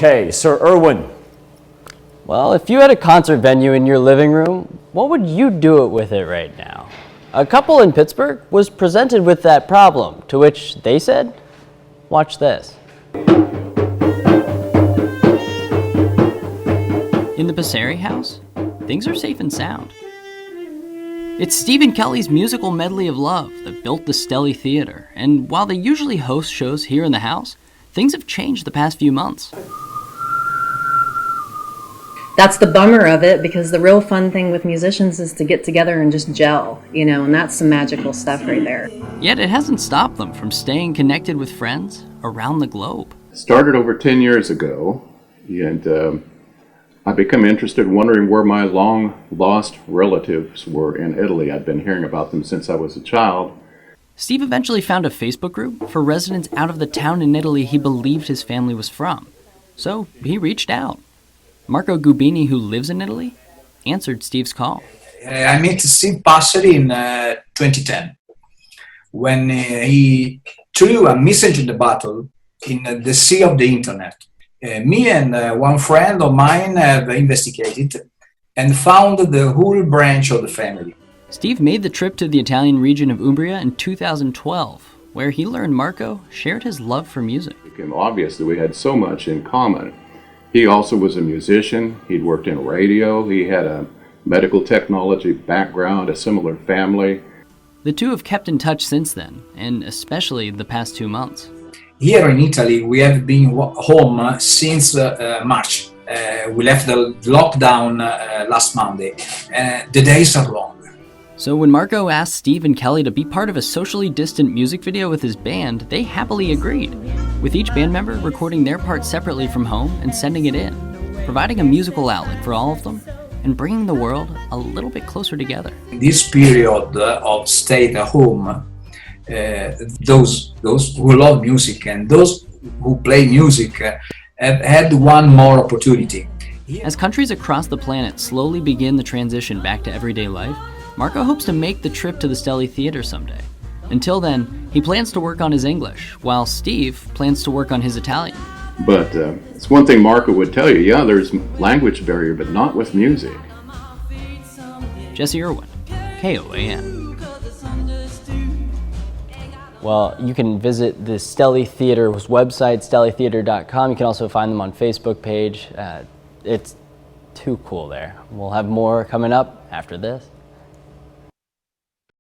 Okay, Sir Irwin. Well, if you had a concert venue in your living room, what would you do it with it right now? A couple in Pittsburgh was presented with that problem, to which they said, watch this. In the Passeri house, things are safe and sound. It's Stephen Kelly's musical medley of love that built the Stelly Theater, and while they usually host shows here in the house, things have changed the past few months. That's the bummer of it, because the real fun thing with musicians is to get together and just gel, and that's some magical stuff right there. Yet it hasn't stopped them from staying connected with friends around the globe. Started over 10 years ago, and I became interested, wondering where my long-lost relatives were in Italy. I'd been hearing about them since I was a child. Steve eventually found a Facebook group for residents out of the town in Italy he believed his family was from. So he reached out. Marco Gubbini, who lives in Italy, answered Steve's call. I met Steve Passeri in 2010 when he threw a message in the battle in the sea of the internet. Me and one friend of mine have investigated and found the whole branch of the family. Steve made the trip to the Italian region of Umbria in 2012, where he learned Marco shared his love for music. It became obvious that we had so much in common. He also was a musician. He'd worked in radio. He had a medical technology background, a similar family. The two have kept in touch since then, and especially the past 2 months. Here in Italy, we have been home since March. We left the lockdown last Monday. The days are long. So when Marco asked Steve and Kelly to be part of a socially distant music video with his band, they happily agreed, with each band member recording their part separately from home and sending it in, providing a musical outlet for all of them and bringing the world a little bit closer together. In this period of stay at home, those who love music and those who play music have had one more opportunity. As countries across the planet slowly begin the transition back to everyday life, Marco hopes to make the trip to the Stelly Theater someday. Until then, he plans to work on his English, while Steve plans to work on his Italian. But it's one thing Marco would tell you, yeah, there's language barrier, but not with music. Jesse Irwin, KOAM. Well, you can visit the Stelly Theater's website, stellytheater.com. You can also find them on Facebook page. It's too cool there. We'll have more coming up after this.